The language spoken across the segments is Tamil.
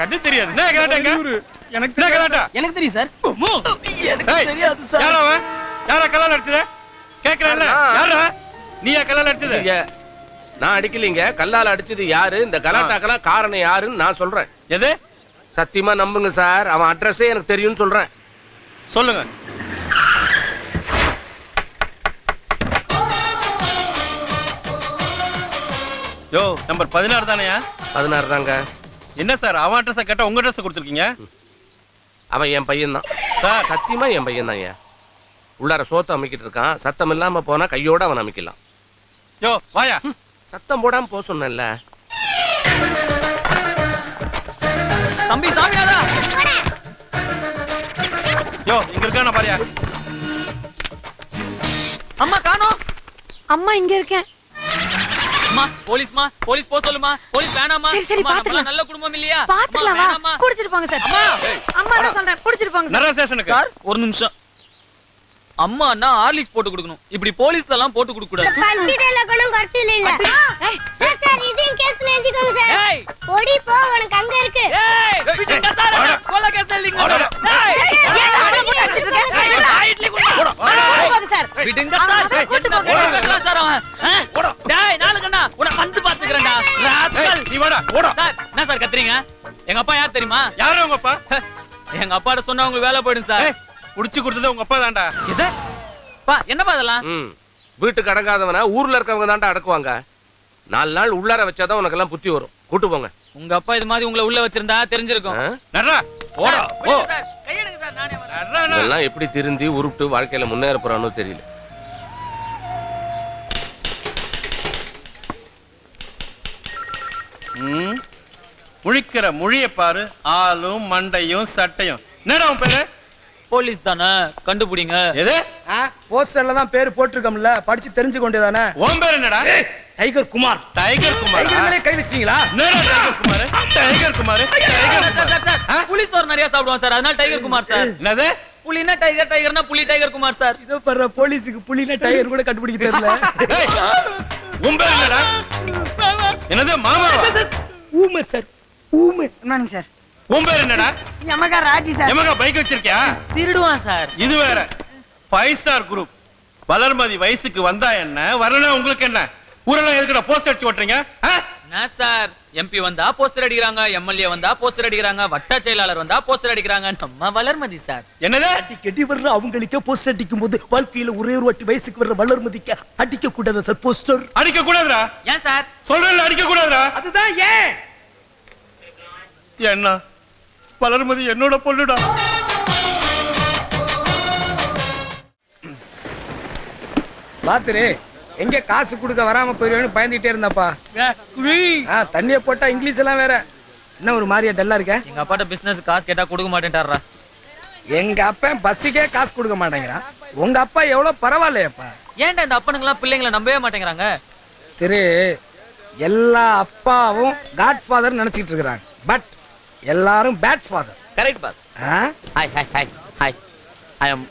கண்ணு தெரியாது. எனக்கு தெரியும் சார். எனக்கு தெரியாது சார். யாரா கல்லால அடிச்சது? கேக்குறேன்ல, யாரா? நீயா கல்லால அடிச்சது? நான் அடிக்கலீங்க. கல்லால அடிச்சது யாரு? இந்த கலாட்டாக்கெல்லாம் காரணம் யாருன்னு நான் சொல்றேன். எது? சத்தியமா நம்புங்க சார். அவன் அட்ரஸே எனக்கு தெரியும்னு சொல்றேன். சொல்லுங்க. யோ, நம்பர் 16 தானேயா? 16 தாங்க. என்ன சார் அவன் அட்ரஸ் கேட்டா உங்க அட்ரஸ் கொடுத்துருக்கீங்க? அவன் என் பையன் தான் சார். சத்தியமா என் பையன் தான். ஏன் உள்ளார சோத்த அமைக்கிட்டு இருக்கான். சத்தம் இல்லாம போனா கையோட அவன் அமைக்கலாம். யோ வாயா. சத்தம் போடாம போ சொன்னேன்ல. தம்பி சாமியாரா. யோ இங்க இருக்கானே பாரியா. அம்மா காணோம். அம்மா இங்க இருக்கேன். அம்மா போலீஸ்மா, போலீஸ் போ சொல்லுமா. போலீஸ் வேணாமா? சரி பாத்துக்கலாம். நல்ல குடும்பம் இல்லையா? பாத்துக்கலாம் வா. புடிச்சிட்டு போங்க சார். அம்மா அம்மா நான் சொல்றேன் புடிச்சிட்டு போங்க சார். நரா ஸ்டேஷனுக்கு. சார் ஒரு நிமிஷம். அம்மா அண்ணா ஹார்லிக்ஸ் போட்டு கொடுக்கணும். இப்படி போலீஸ் எல்லாம் போட்டு கொடுக்க கூடாது. பஞ்சிடல கொணும் கர்ச்சில இல்ல. சார் சார் இதையும் கேஸ்ல எழுதிக்கோங்க சார். ஏய் ஓடி போ உனக்கு அங்க இருக்கு. ஏய் விடுங்க சார். கொலை கேஸ் எழுதிங்க. ஏய் சைடுல போங்க சார். விடுங்க சார். என்ன சார் அவன்? டேய் நாளுக்கண்ணா உன வந்து பாத்துக்கறேன்டா. ராஸ்கல் நீ வாடா ஓடா. சார் என்ன சார் கத்துறீங்க? எங்க அப்பா யார் தெரியுமா? யாரு உங்க அப்பா? எங்க அப்பாட்ட சொன்னா உங்களுக்கு வேலை போய்டும் சார். புடிச்சு கொடுத்தது உங்க அப்பா தான்டா. இது பா என்னப்பா இதெல்லாம்? வீட்டுக்கு அடங்காதவனா ஊர்ல இருக்கவங்க தான்டா அடக்குவாங்க. 4 நாள் உள்ளார வச்சாதான் உனக்கு எல்லாம் புத்தி வரும். கூட்டு போங்க. உங்க அப்பா இது மாதிரி உங்களை உள்ள வச்சிருந்தா தெரிஞ்சிருக்கும். நரா ஓடா போ. கையெடுங்க சார் நானே வரேன். இதெல்லாம் எப்படி திருந்தி உருட்டு வாழ்க்கையில முன்னேற போறானோ தெரியல. முழிக்கிற மொழிய பாரு. ஆளும் மண்டையும் சட்டையும். என்னடா உன் பேரு? போலீஸ் தானே கண்டுபிடிங்க. எது? போஸ்டர்ல தான் பேர் போட்டுருக்கோம்ல, படிச்சு தெரிஞ்சு கொண்டேதானே. உன் பேர் என்னடா? Tiger Kumar. Tiger Kumar. Tiger கை வச்சீங்களா? என்னடா tiger Kumar? Tiger Kumar. Tiger sir புலி சோறு நிறைய சாப்பிடுவான் சார். அதனால டைகர் குமார் சார். என்னது? புலினா டைகர், டைகர்னா புலி. Tiger Kumar sir. இதோ பண்ற போலீஸுக்கு புலினா டைகர் கூட கண்டுபிடிக்க தெரியல. உன் பேர் என்னடா? என்னது மாமாவா? ஊமை சார். ஊமை. Morning sir. உன் பேர் என்னடா? Yamaha Raji sir. Yamaha bike வச்சிருக்கியா? திருடுவான் சார். இது வேற. 5 ஸ்டார் குரூப். வளர்மதி வயசுக்கு வந்தா என்ன, வரல உங்களுக்கு என்ன? ஊரெல்லாம் எதுக்குடா போஸ்டர் அடிச்சு ஓட்டுறீங்க? என்ன சார் எம்பி வந்தா போஸ்டர் அடிக்கிறாங்க, எம்எல்ஏ வந்தா போஸ்டர் அடிக்கிறாங்க, வட்ட செயலாளர் வந்தா போஸ்டர் அடிக்கிறாங்க. நம்ம வளர்மதி சார். என்னது? கெட்டி வர்ற அவங்களுக்கே போஸ்டர் அடிக்கும் போது வாழ்க்கையில ஒரே ஒரு வாட்டி வயசுக்கு வர்ற வளர்மதிக்க அடிக்க கூடாது சார் போஸ்டர். அடிக்க கூடாதுடா. ஏன் சார்? சொல்றேன்ல அடிக்க கூடாதுடா. அதுதான் ஏன். என்ன வளர்மதி என்னோட பொண்ணுடா. பாத்துரு எங்க காசு கொடுக்க வராம போயிருவேன்னு பயந்துட்டே இருந்தாப்பா. தண்ணிய போட்டா இங்கிலீஷ் எல்லாம் வேற. என்ன ஒரு மாதிரியா டல்லா இருக்க? எங்க அப்பாட்ட பிசினஸ் காசு கேட்டா கொடுக்க மாட்டேன்டாரா. எங்க அப்பா பஸ்ஸுக்கே காசு கொடுக்க மாட்டேங்கிறான். உங்க அப்பா எவ்வளவு பரவாயில்லையப்பா. ஏன்டா இந்த அப்பனுங்கெல்லாம் பிள்ளைங்களை நம்பவே மாட்டேங்கிறாங்க? திரு எல்லா அப்பாவும் காட் ஃபாதர் நினைச்சிட்டு இருக்கிறாங்க. பட் எல்லாரும் bad father. Correct boss. Hi hi hi hi. I am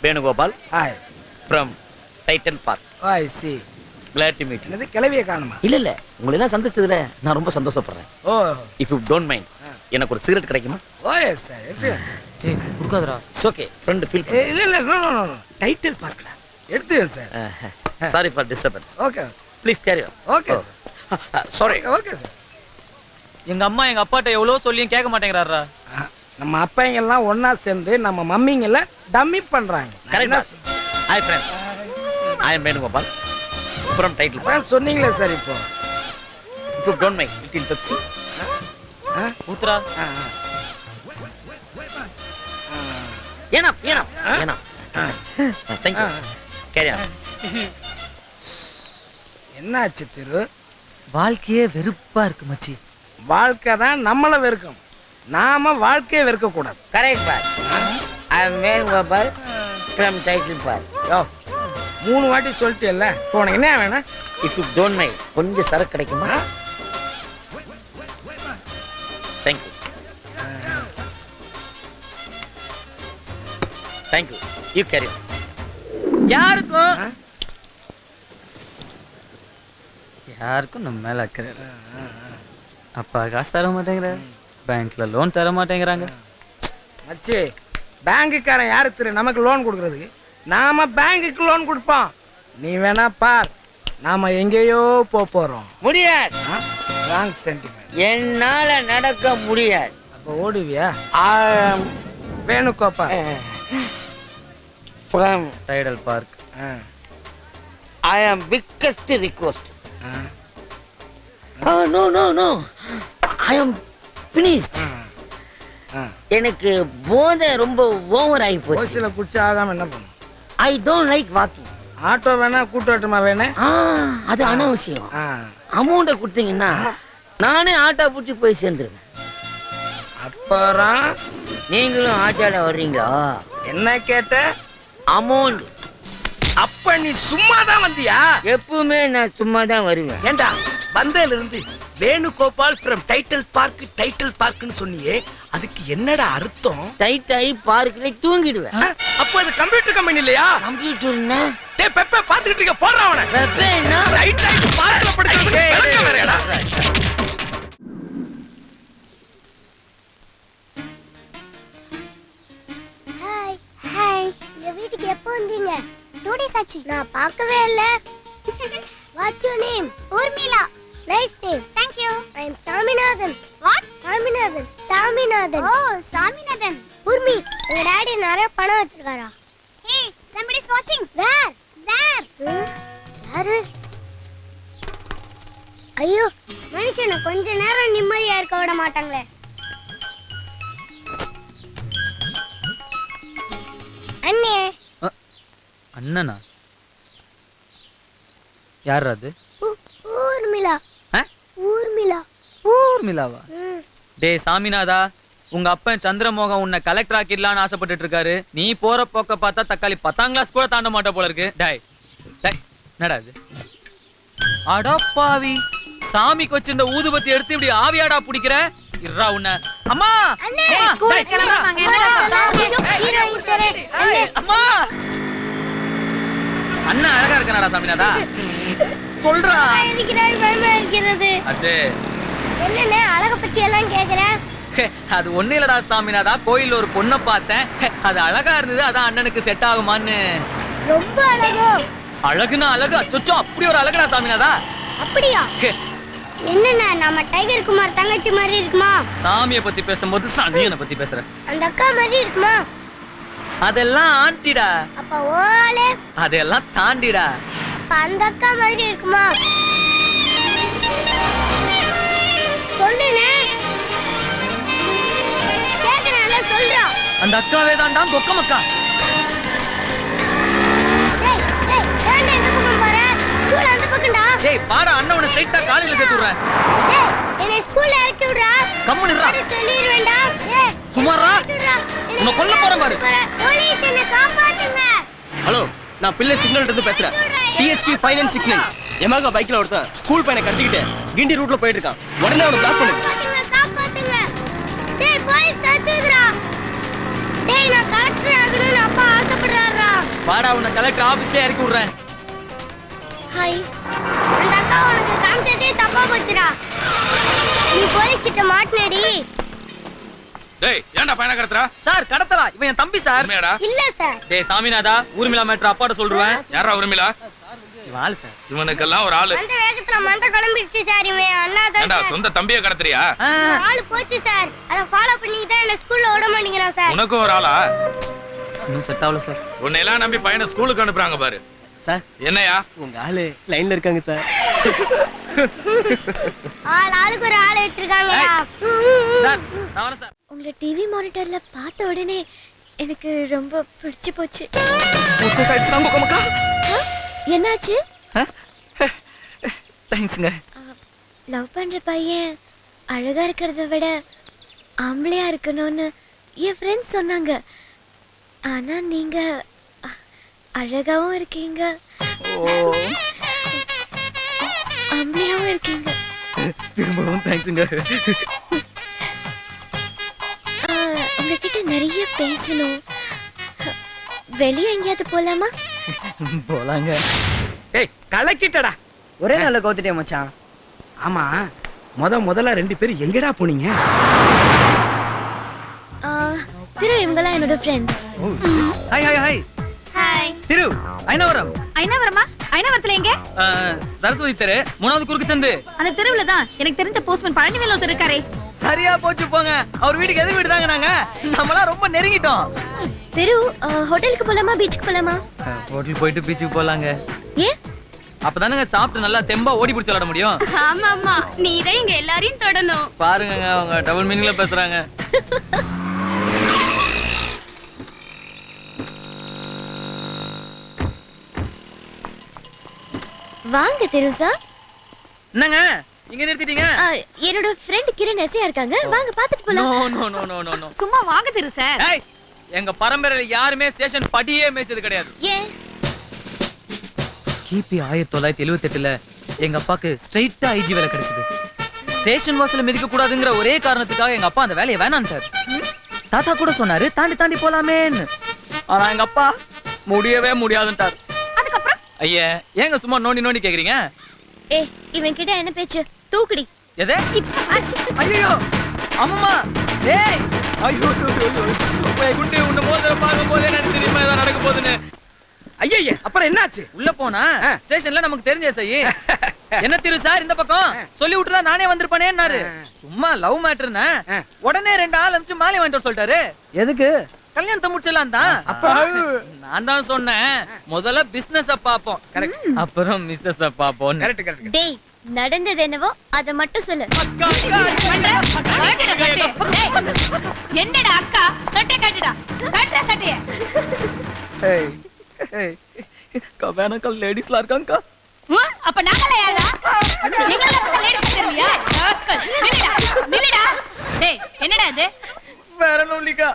Venugopal. Hi from Titan park. I see. glad to meet you. என்னது கிளவிய காணுமா? இல்ல உங்களை எல்லாம் சந்திச்சதுல நான் ரொம்ப சந்தோஷப்படுறேன். ஓ if you don't mind எனக்கு ஒரு சிகரெட் கிடைக்குமா? Oh yes sir. எடுத்து ஏய் குடுக்காதடா. It's okay friend feel. இல்ல இல்ல நோ நோ நோ டைட்டில் பார்க்கல. எடுத்து sir. Sorry for disturbance. Okay please carry on. Okay sorry. Okay sir. எங்க அம்மா எங்க அப்பாட்ட எவ்வளவு சொல்லியும் கேட்க மாட்டேங்கறாரா. நம்ம அப்பாங்க எல்லாம் ஒண்ணா சேர்ந்து நம்ம மம்மிங்கள டம்மி பண்றாங்க. Correct. Hi friends. I am Venugopal from title park. சொன்னீங்களே சார் இப்போ. If you don't mind little Pepsi. ஊத்ரா. ஏனா thank you. Carry on. என்னாச்சு திரு? வாழ்க்கையே வெறுப்பா இருக்கு மச்சி. வாழ்க்கை தான் நம்மள வெறுக்கும். நாம வாழ்க்கையை வெறுக்க கூடாது. Correct boss. I am Venugopal from title park. யோ 3 வாட்டி சொல்லிட்டேல்ல. இப்போ உனக்கு என்ன வேணும்? If you don't mind கொஞ்சம் சரக்கு கிடைக்குமா? Thank you. Thank you. You carry on. யாருக்கும் நம்ம மேல அக்கறை. அப்பா காசு தர மாட்டேங்கிற. பேங்க்ல லோன் தர மாட்டேங்கிறாங்க. மச்சி பேங்குக்காரன் யாரு திரு நமக்கு லோன் கொடுக்கறதுக்கு? நாம பேங்குக்கு லோன் கொடுப்போம். நீ வேணா பார், நாம எங்கேயோ போறோம். முடியாது. Wrong sentiment. என்னால நடக்க முடியாது. அப்ப ஓடுவியா? Venugopal. From Tidel park. I am biggest request. Oh no. I am finished. எனக்கு போதை ரொம்ப ஓவர் ஆகி போச்சு. ஓசில குடிச்சு ஆகாம என்ன பண்ணும்? I don't like walking. Auto வேணா கூட்டோட்டமா வேணே? அது அனாவசியம். அமௌண்ட்டை கொடுத்தீங்கன்னா நானே ஆட்டோ பிடிச்சி போய் சேர்ந்துருவேன். அப்புறம் நீங்களும் ஆட்டோல வர்றீங்க. என்ன கேட்ட? அமௌண்ட். அப்ப நீ சும்மா தான் வந்தியா? எப்பவுமே நான் சும்மா தான் வருவேன். ஏண்டா வந்ததுல இருந்து வேணுகோபால் ஃப்ரம் டைட்டில் பார்க்னு சொன்னியே, அதுக்கு என்னடா அர்த்தம்? டைட் ஆகி பார்க்கல தூங்கிடுவேன். அப்ப அது கம்ப்யூட்டர் கம்பெனி இல்லையா? கம்ப்யூட்டர்னா டேய் பெப்பே பாத்துக்கிட்டு இருக்க, போறா அவனை. பெப்பேன்னா ரைட் பார்க்ல படுத்துறது விளக்க வேறடா. ஹாய். இந்த வீட்டுக்கு எப்போ வந்தீங்க? 2 days ஆச்சு. நான் பார்க்கவே இல்ல. What's your name? Urmila. Nice name. Thank you. I am Saminathan. What? Saminathan. Oh, Saminathan. Urmi, உங்க டாடி நிறைய பணம் வச்சிருக்காரா? Hey, somebody is watching. Where? There. யாரு? ஐயோ, மனுஷனை கொஞ்ச நேரம் நிம்மதியா இருக்க விட மாட்டாங்களே. அண்ணே. அண்ணனா? யார் அது? ஊர்மிளா. ஊர்மிளாவா? டேய் சாமிநாதா, உங்க அப்பன் சந்திரமோகன் உன்னை கலெக்டர் ஆக்கிடலான்னு ஆசைப்பட்டுட்டு இருக்காரு. நீ போற போக்க பார்த்தா தக்காளி 10ஆம் கிளாஸ் கூட தாண்ட மாட்ட போல இருக்கு. டேய் என்னடா இது? அடப்பாவி, சாமிக்கு வச்சிருந்த ஊதுபத்தி எடுத்து இப்படி ஆவியாடா பிடிக்கிற? இருடா உன்னை. அம்மா அம்மா, அண்ணா அழகா இருக்கனாடா சாமிநாதா? சொல்றா. அது என்னண்ணே அழக பத்தி எல்லாம் கேக்குறேன்? அது ஒண்ணு இல்லடா சாமிநாதா, கோயில்ல ஒரு பொண்ணை பார்த்தேன், அது அழகா இருந்தது, அதான் அண்ணனுக்கு செட் ஆகுமான்னு. ரொம்ப அழகோ? அழகுனா அழகு, அச்சோ அப்படி ஒரு அழகுடா சாமிநாதா. அப்படியா? என்னண்ணா நம்ம டைகர் குமார் தங்கச்சி மாதிரி இருக்குமா? சாமியை பத்தி பேசும்போது சாமியனை பத்தி பேசுற. அந்த அக்கா மாதிரி இருக்குமா? அதெல்லாம் ஆண்டிடா. அப்ப ஓலே? அதெல்லாம் தாண்டிடா. அப்ப அந்த அக்கா மாதிரி இருக்குமா? சொல்லுனே. கேக்குறானே, சொல்றா. அந்த அக்காவே தான்டா தொக்கமக்கா. டேய் ஏன்டா இந்த பக்கம் போற? ஸ்கூல் அந்த பக்கம்டா. டேய் பாடா, அண்ணன் உன்னை ஸ்ட்ரைட்டா காலேஜ்ல சேர்த்து விடுறேன். டேய் என்னை ஸ்கூல்ல இறக்கி விடுடா. கம்முனு இருடா. சொல்லிடுவேன்டா. டேய் சுமாரா உன்னை கொல்ல போறேன் பாரு. போலீஸ் என்னை காப்பாத்துங்க. ஹலோ, நான் பிள்ளை சிக்னல் இருந்து பேசுறேன். DSP finance signal. எமாக பைக்ல ஒருத்தன் ஸ்கூல் பையனை கட்டிக்கிட்டு கிண்டி ரூட்ல போயிட்டு இருக்கான். உடனே அவனை பிளாக் பண்ணுங்க. காப்பாத்துங்க. டேய் போலீஸ் தடுத்துதுடா. டேய் நான் கலெக்டர் ஆகணும்னு அப்பா ஆசைப்படுறாரா. பாடா, உன்னை கலெக்டர் ஆபீஸ்ல இறக்கி விடுறேன். ஹாய். அந்த அக்கா உனக்கு காமிச்சதே தப்பா போச்சுடா. நீ போலீஸ் கிட்ட மாட்டினடி. டேய் ஏன்டா பையனை கடத்துறா? சார் கடத்தலா, இவன் என் தம்பி சார். உண்மையாடா? இல்ல சார். டேய் சாமிநாதா, ஊர்மிளா மேட்டர் அப்பாட்ட சொல்றேன். யாரா உரிமிலா? இவன் ஆளு சார். இவனுக்கெல்லாம் ஒரு ஆளு. அந்த வேகத்துல மண்டை குழம்பிடுச்சு சார். இவன் அண்ணா தான் ஏண்டா சார். சொந்த தம்பியை கடத்துறியா? ஆளு போச்சு சார். அத ஃபாலோ பண்ணிட்டு தான் என்ன ஸ்கூல்ல விட மாட்டேங்கிறான் சார். உனக்கும் ஒரு ஆளா? இன்னும் செட் ஆகல சார். உன்னை எல்லாம் நம்பி பையனை ஸ்கூலுக்கு அனுப்புறாங்க பாரு. சார், என்னையா உங்க ஆளு லைன்ல இருக்காங்க சார். ஆளுக்கு ஒரு ஆளு வச்சிருக்காங்கடா. சார் நான் வரேன் சார். உங்களை டிவி மானிட்டர்ல பார்த்த உடனே எனக்கு ரொம்ப பிடிச்சு போச்சு. என்னாச்சு? தேங்க்ஸ்ங்க. லவ் பண்ற பையன் அழகா இருக்கிறத விட ஆம்பளையா இருக்கணும்னு என் ஃப்ரெண்ட்ஸ் சொன்னாங்க. ஆனா நீங்க அழகாவும் இருக்கீங்க, ஆம்பளையாவும் இருக்கீங்க. திரும்பவும் தேங்க்ஸ்ங்க. உங்ககிட்ட நிறைய பேசணும். வெளியே எங்கேயாவது போலாமா? போலாங்க. டேய் கலக்கிட்டடா. ஒரே நாள்ல கோத்துட்டே மச்சான். ஆமா, முதல்ல 2 பேரும் எங்கடா போனீங்க? திரு இவங்கலாம் என்னோட friends. Hi hi hi. Hi. Thiru Ayanavaram. ஐநாவரமா? ஐநாவரத்துல எங்க? சரஸ்வதி தெரு 3வது குறுக்கு சந்து. அந்த தெருவுல தான் எனக்கு தெரிஞ்ச போஸ்ட்மேன் பழனிவேல் ஒருத்தர் இருக்காரே. சரியா போச்சு போங்க. அவர் வீட்டுக்கு எதிர் வீடு தாங்க நாங்க. நம்மலாம் ரொம்ப நெருங்கிட்டோம். திரு ஹோட்டலுக்கு போலாமா பீச்சுக்கு போலாமா? ஹோட்டல் போயிட்டு பீச்சுக்கு போலாங்க. ஏன்? அப்பதானங்க சாப்பிட்டு நல்லா தெம்பா ஓடி பிடிச்சு விளையாட முடியும். ஆமா ஆமா, நீதான் இங்க எல்லாரையும் தொடணும். பாருங்க அவங்க டபுள் மீனிங்ல பேசுறாங்க. வாங்க தெருசா. என்னங்க இங்க நிறுத்திட்டீங்க? என்னோட ஃப்ரெண்ட் கிரண் எஸ்ஐயா இருக்காங்க. வாங்க பாத்துட்டு நோ போலாம். No no no no no. சும்மா வாங்க திரு சார். ஏய் எங்க பரம்பரையில யாருமே ஸ்டேஷன் படியே மேய்ச்சது கிடையாது. ஏன்? கிபி 1978ல எங்க அப்பாக்கு ஸ்ட்ரைட்டா ஐஜி வேலை கிடைச்சது. ஸ்டேஷன் வாசல்ல மிதிக்க கூடாதுங்கிற ஒரே காரணத்துக்காக எங்க அப்பா அந்த வேலையை வேணான்ட்டார். தாத்தா கூட சொன்னாரு தாண்டி தாண்டி போலாமேன்னு. ஆனா எங்க அப்பா முடியவே முடியாதுன்ட்டார். அதுக்கப்புறம் ஐயா ஏங்க சும்மா நோண்டி நோண்டி கேக்குறீங்க? ஏய் இவன் கிட்ட என்ன பேச்சு? தூக்குடி. எதே? ஐயோ அம்மா ஏய் ஐயோ குண்டு உன்ன மோதிர பாக்கும் போதே எனக்கு தெரியுமா ஏதா நடக்க போகுதுன்னு. ஐயய்ய அப்புறம் என்னாச்சு? உள்ள போனா ஸ்டேஷன்ல நமக்கு தெரிஞ்ச செய்யி. என்ன திரு சார் இந்த பக்கம் சொல்லி விட்டுறா நானே வந்திருப்பானேன்னாரு. சும்மா லவ் மேட்டர்னா உடனே 2 ஆள் அனுப்பிச்சு மாலை வாங்கிட்டு சொல்லிட்டாரு. எதுக்கு? கல்யாணத்தை முடிச்சலாம் தான். அப்ப நான் தான் சொன்னேன் முதல்ல பிசினஸ் பாப்போம். கரெக்ட். அப்புறம் மிஸ்ஸஸ் பாப்போம். Correct correct. டேய் நடந்தது என்னவோ அத மட்டும் சொல்லு. என்னடா அக்கா சட்டை கட்டுடா. கட்ட சட்டைய. ஏய் ஏய் கவேனக்கல் லேடிஸ்லாம் இருக்காங்கக்கா. அப்ப நாங்களே யாரா? நீங்களே அப்ப லேடிஸ் தெரியலையா? ராஸ்கல். நில்லுடா. டேய் என்னடா இது? வேற நொல்லிக்கா.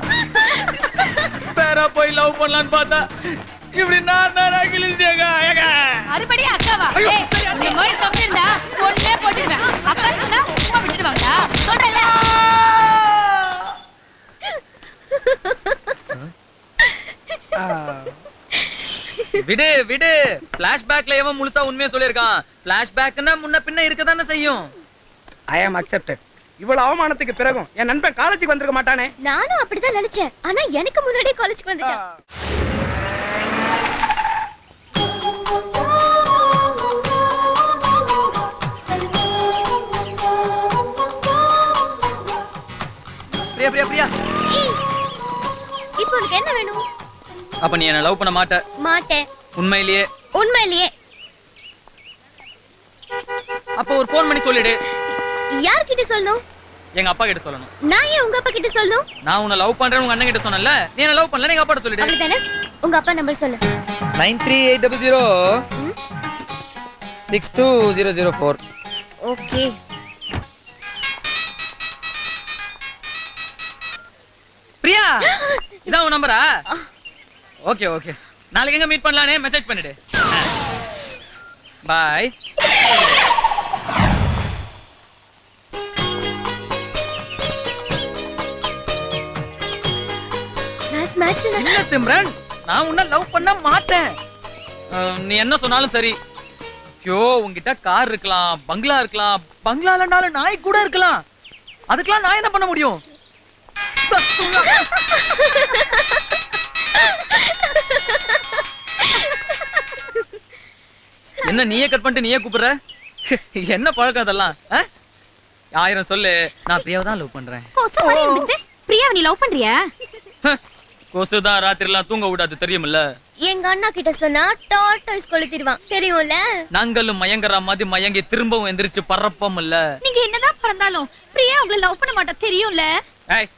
பேரா போய் லவ் பண்ணலான்னு பார்த்தா இப்படி நான் கிழிச்சேங்க. ஏங்க மறுபடியும் அக்காவா? டேய் இந்த மாதிரி தம்பிடா பொண்ணே போட்டுடுவேன். அக்கா சொன்னா சும்மா விட்டுடுவாங்களா? சொல்றல. விடு விடு. பிளாஷ்பேக்ல எவன் முழுசா உண்மையை சொல்லியிருக்கான். பிளாஷ்பேக்னா முன்ன பின்ன இருக்கதானே செய்யும். ஐ அம் அக்செப்டட். இவ்வளவு அவமானத்துக்கு பிறகும் என் நண்பன் காலேஜுக்கு வந்திருக்க மாட்டானே. நானும் அப்படிதான் நினைச்சேன். ஆனா எனக்கு முன்னாடியே காலேஜ்க்கு வந்துட்டான். பிரியா பிரியா பிரியா. ஏய், இப்போ உனக்கு என்ன வேணும்? அப்ப நீ என்ன லவ் பண்ண மாட்ட? மாட்டேன். உண்மையிலேயே? உண்மையிலேயே. அப்ப ஒரு ஃபோன் பண்ணி சொல்லிடு. யார்கிட்ட சொல்லணும்? எங்க அப்பா கிட்ட சொல்லணும். நான் ஏன் உங்க அப்பா கிட்ட சொல்லணும்? நான் உன்னை லவ் பண்றேன்னு உங்க அண்ணன் கிட்ட சொன்னல. நீ என்ன லவ் பண்ணல எங்க அப்பா கிட்ட சொல்லிடு. அப்படிதானே? உங்க அப்பா நம்பர் சொல்லு. 93800 62004. ஓகே. பிரியா இதான் உன் நம்பரா? Okay okay. நாளைக்கு எங்க மீட் பண்ணலானே மெசேஜ் பண்ணிடு. பை. Nice match. இல்ல சிம்ரன் நான் உன்னை லவ் பண்ண மாட்டேன். நீ என்ன சொன்னாலும் சரி. ஐயோ உன்கிட்ட கார் இருக்கலாம், பங்களா இருக்கலாம், பங்களா இல்லனாலும் நாய் கூட இருக்கலாம். அதுக்கெல்லாம் நான் என்ன பண்ண முடியும்? என்ன நீயே கட் பண்ணிட்டு நீயே கூப்பிடுற? என்ன பழக்கம் அதெல்லாம்? 1000 சொல்லு. நான் பிரியாவை தான் லவ் பண்றேன். கொசு மாதிரி இருந்துட்டு பிரியாவை நீ லவ் பண்றியா? கொசுதான் ராத்திரிலாம் தூங்க விடாது தெரியுமில்ல. எங்க அண்ணா கிட்ட சொன்னா டார்டாய்ஸ் கொளுத்திடுவான் தெரியும்ல. நாங்களும் மயங்கற மாதிரி மயங்கி திரும்பவும் எந்திரிச்சு பறப்போம் இல்ல. நீங்க என்னதான் பறந்தாலும் பிரியா உங்களை லவ் பண்ண மாட்டா தெரியும்ல. ஏய்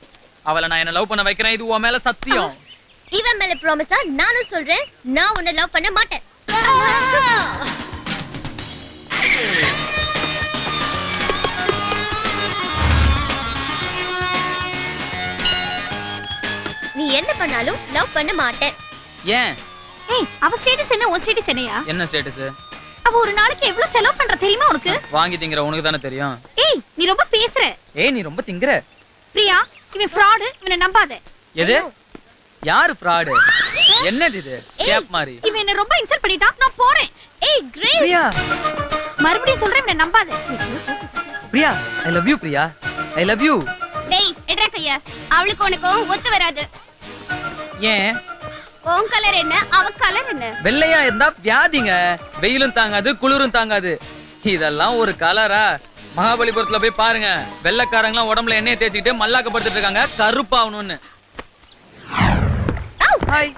அவளை நான் என்ன லவ் பண்ண வைக்கிறேன். இது உன் மேல சத்தியம். இவன் மேல ப்ராமிஸா நானும் சொல்றேன். நான் உன்னை லவ் பண்ண மாட்டேன். நீ என்ன பண்ணாலும் லவ் பண்ண மாட்டேன். ஏன்? ஏய் அவ ஸ்டேட்டஸ் என்ன உன் ஸ்டேட்டஸ் என்னையா? என்ன ஸ்டேட்டஸ்? அவ ஒரு நாளைக்கு எவ்வளவு செலவு பண்ற தெரியுமா உனக்கு? வாங்கி திங்கற உனக்கு தானே தெரியும். ஏய் நீ ரொம்ப பேசுற. ஏய் நீ ரொம்ப திங்கற. பிரியா இவன் ஃப்ராட். இவனை நம்பாத. எது? யார் ஃப்ராட்? என்னது இது? கேப் மாதிரி. இவன் என்ன ரொம்ப இன்சல்ட் பண்ணிட்டான். நான் போறேன். ஏய் கிரேஸ். பிரியா மறுபடியும் சொல்றேன் இவனை நம்பாத. பிரியா ஐ love you Priya I love you. டேய் எட்ரா கைய. அவளுக்கு உனக்கும் ஒத்து வராது. ஏன்? உன் கலர் என்ன, அவ கலர் என்ன? வெள்ளையா இருந்தா வியாதிங்க, வெயிலும் தாங்காது குளிரும் தாங்காது. இதெல்லாம் ஒரு கலரா? மகாபலிபுரத்துல போய் பாருங்க, வெள்ளைக்காரங்களாம் உடம்புல எண்ணெய் தேய்ச்சிக்கிட்டு மல்லாக்கப்படுத்திட்டு இருக்காங்க கருப்பாகணும்னு. ஹாய்.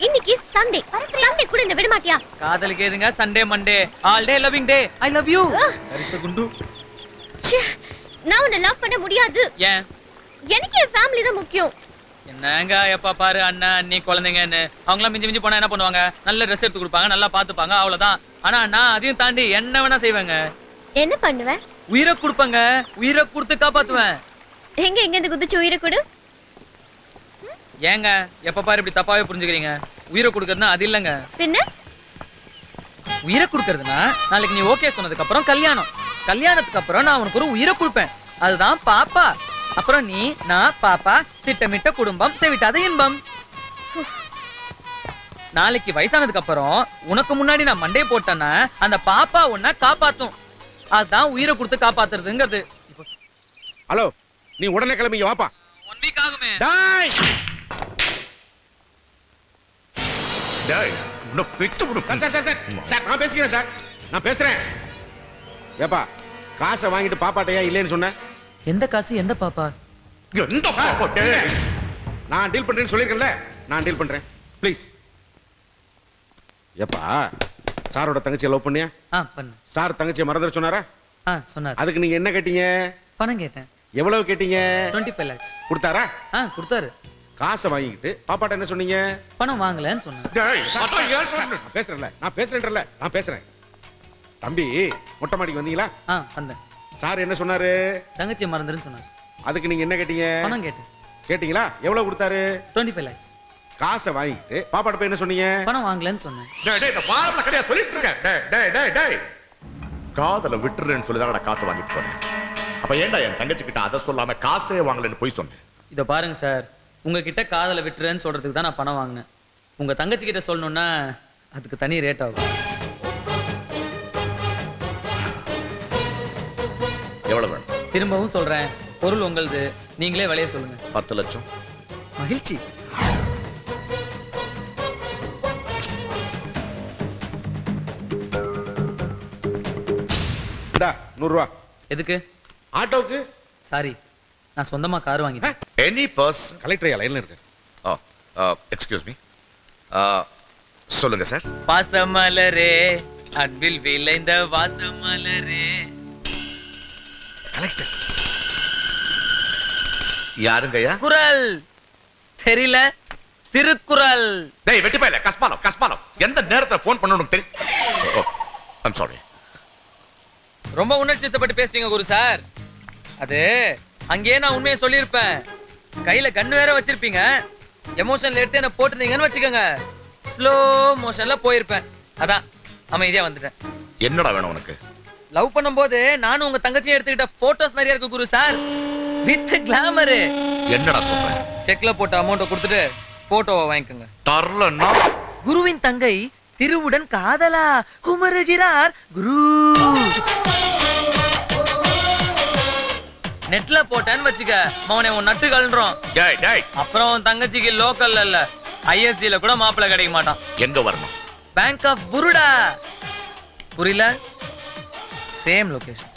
இன்னைக்கு சண்டே. சண்டே கூட இந்த விட மாட்டியா? காதலுக்கு எதுங்க Sunday Monday, all day loving day. I love you. கரிச குண்டு. ச்சே, நான் உன்னை லவ் பண்ண முடியாது. ஏன்? எனக்கு என் ஃபேமிலி தான் முக்கியம். என்னங்க எப்ப பாரு அண்ணா அண்ணி குழந்தைங்கன்னு, அவங்களாம் மிஞ்சி மிஞ்சி போனா என்ன பண்ணுவாங்க? நல்ல ட்ரெஸ் எடுத்து கொடுப்பாங்க, நல்லா பாத்துப்பாங்க, அவ்வளவுதான். ஆனா நான் அதையும் தாண்டி என்ன வேணா செய்வேங்க. என்ன பண்ணுவேன்? உயிரை கொடுப்பேங்க, உயிரை கொடுத்து காப்பாத்துவேன். எங்க எங்க இந்த குதிச்சு உயிரை கொடு. ஏங்க எப்ப பாரு இப்படி தப்பாவே புரிஞ்சுக்கிறீங்க? உயிரை கொடுக்கறதுனா அது இல்லங்க. பின்ன உயிரை கொடுக்கறதுனா நாளைக்கு நீ ஓகே சொன்னதுக்கு அப்புறம் கல்யாணம், கல்யாணத்துக்கு அப்புறம் நான் உனக்கு ஒரு உயிரை கொடுப்பேன், அதுதான் பாப்பா. அப்புறம் நீ நான் பாப்பா, திட்டமிட்ட குடும்பம், தெவிட்டாத இன்பம். நாளைக்கு வயசானதுக்கு அப்புறம் உனக்கு முன்னாடி நான் மண்டே போட்டேன்னா அந்த பாப்பா உன்னை காப்பாத்தும், அதுதான் உயிரை கொடுத்து காப்பாத்துறதுங்கிறது. ஹலோ, நீ உடனே கிளம்பி இங்க வாப்பா. 1 வீக் ஆகுமே. டேய் டேய் உன்னை பெத்து விடு. சார் நான் பேசிக்கிறேன் சார், நான் பேசுறேன். ஏப்பா காசை வாங்கிட்டு பாப்பாட்டையா இல்லைன்னு சொன்னேன்? எந்த காசு எந்த பாப்பா? எந்த பாப்பா? டேய் நான் டீல் பண்றேன்னு சொல்லிருக்கேன்ல, நான் டீல் பண்றேன் ப்ளீஸ். ஏப்பா சாரோட தங்கச்சியை லவ் பண்ணியா? பண்ணு. சார் தங்கச்சியை மறந்துட சொன்னாரா? சொன்னார். அதுக்கு நீங்க என்ன கேட்டீங்க? பணம் கேட்டேன். எவ்வளவு கேட்டீங்க? 25 lakhs. கொடுத்தாரா? கொடுத்தாரு. காசை வாங்கிட்டு பாப்பாட்ட என்ன சொன்னீங்க? பணம் வாங்கலன்னு சொன்னார். டேய் அதான் ஏன் சொன்ன? நான் பேசுறேன். தம்பி மொட்டை மாடிக்கு வந்தீங்களா? வந்தேன். சார் என்ன சொன்னாரு? தங்கச்சியை மறந்துருன்னு சொன்னார். அதுக்கு நீங்க என்ன கேட்டீங்க? பணம் கேட்டேன். கேட்டீங்களா? எவ்வளவு கொடுத்தாரு? 25 lakhs. காசை வாங்கிட்டு பாப்பாட்ட போய் என்ன சொன்னீங்க? பணம் வாங்கலன்னு சொன்னேன். டேய் டேய் இந்த பாரம்ல கடையா சொல்லிட்டு இருக்கேன். டேய் டேய் டேய் காதல விட்டுறேன்னு சொல்லி தான் காசை வாங்கிட்டு போறேன். அப்ப ஏன்டா என் தங்கச்சி கிட்ட அதை சொல்லாம காசே வாங்கலன்னு போய் சொன்னேன்? இத பாருங்க சார், உங்ககிட்ட காதலை விட்டுறேன்னு சொல்றதுக்கு தான் நான் பணம் வாங்கினேன். உங்க தங்கச்சி கிட்ட சொல்லணும்னா அதுக்கு தனி ரேட் ஆகும். எவ்வளவு வேணும்? திரும்பவும் சொல்றேன், பொருள் உங்களுது, நீங்களே விலைய சொல்லுங்க. 10 லட்சம். மகிழ்ச்சி. டா 100 ரூபாய். எதுக்கு? ஆட்டோக்கு. சாரி, நான் சொந்தமா கார் வாங்கிட்டேன். Any purse. கலெக்டர் லைன்ல இருக்கு. Excuse me. சொல்லுங்க சார். பாசமலரே அன்பில் விளைந்த வாசமலரே. கலெக்டர் யாருங்கய்யா? குரல் தெரியல, திருக்குறள். டேய் வெட்டி போயல, கஸ்மானம் எந்த நேரத்துல போன் பண்ணனும் தெரியும். ஓ ஐம் சாரி. ரொம்ப உணர்ச்சிப்பட்டு பேசுறீங்க குரு சார். அது அங்கேயே நான் உண்மையை சொல்லியிருப்பேன். கையில கண்ணு வேற வச்சிருப்பீங்க, எமோஷன்ல எடுத்து என்ன போட்டுருந்தீங்கன்னு வச்சுக்கோங்க, ஸ்லோ மோஷன்ல போயிருப்பேன். அதான் அமைதியா வந்துட்டேன். என்னடா வேணும் உனக்கு? லவ் பண்ணும்போது நானும் உங்க தங்கச்சியும் எடுத்துக்கிட்ட போட்டோஸ் நிறைய இருக்கு குரு சார், வித் கிளாமர். என்னடா சொல்ற? செக்ல போட்ட அமௌண்ட்டை கொடுத்துட்டு போட்டோவை வாங்கிக்கோங்க. தரலன்னா குருவின் தங்கை திருவுடன் காதலா குமருகிறார் குரு. நெட்ல போட்டேன்னு வச்சுக்க, மவனே உன் நட்டு கலன்றோம். அப்புறம் உன் தங்கச்சிக்கு லோக்கல்ல இல்ல ஐஎஸ்டில கூட மாப்பிள்ளை கிடைக்க மாட்டான். எங்க வரணும்? பேங்க் ஆஃப் புருடா. புரியல? Same location.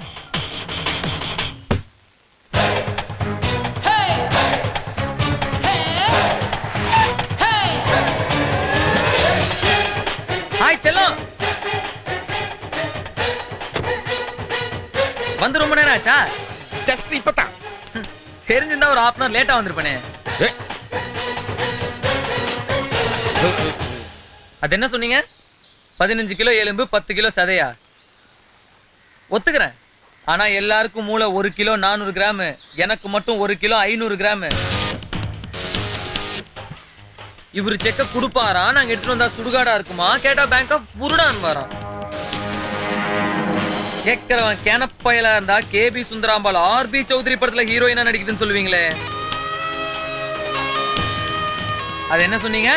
ஹாய் செல்லம், வந்து ரொம்ப நேரம் ஆச்சா? ஜஸ்ட் இப்பதான். தெரிஞ்சிருந்தா ஒரு half an hour லேட்டா வந்திருப்பேனே. அது என்ன சொன்னீங்க? 15 கிலோ எலும்பு 10 கிலோ சதையா? ஒத்துக்கிறேன். ஆனா எல்லாருக்கும் மூளை 1 கிலோ 400 கிராம், எனக்கு மட்டும் 1 கிலோ 500 கிராம். இவரு செக்க குடுப்பாரா, நாங்க எடுத்துட்டு வந்தா சுடுகாடா இருக்குமா? கேட்டா பேங்க் ஆஃப் புருடான் வரான். கேட்கிறவன் கேனப்பயலா இருந்தா கேபி சுந்தராம்பாள் ஆர்பி சௌத்ரி படத்துல ஹீரோயினா நடிக்குதுன்னு சொல்லுவீங்களே. அது என்ன சொன்னீங்க?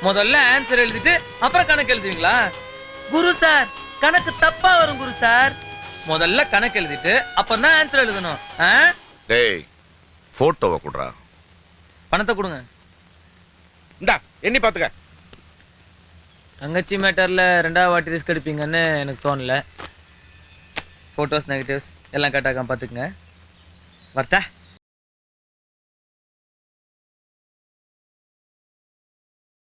முதல்ல ஆன்சர் எழுதிட்டு அப்புறம் கணக்கு எழுதுவீங்களா? குரு சார், கணக்கு தப்பா வரும் குரு சார். முதல்ல கணக்கு எழுதிட்டு அப்பதான் ஆன்சர் எழுதணும். டேய் போட்டோவை குடுறா. பணத்தை கொடுங்க. இந்தா எண்ணி பாத்துக்க. தங்கச்சி மேட்டர்ல ரெண்டாவது வாட்டி ரிஸ்க் எடுப்பீங்கன்னு எனக்கு தோணல. போட்டோஸ் நெகட்டிவ்ஸ் எல்லாம் கரெக்டாக பாத்துக்குங்க. வரட்டா?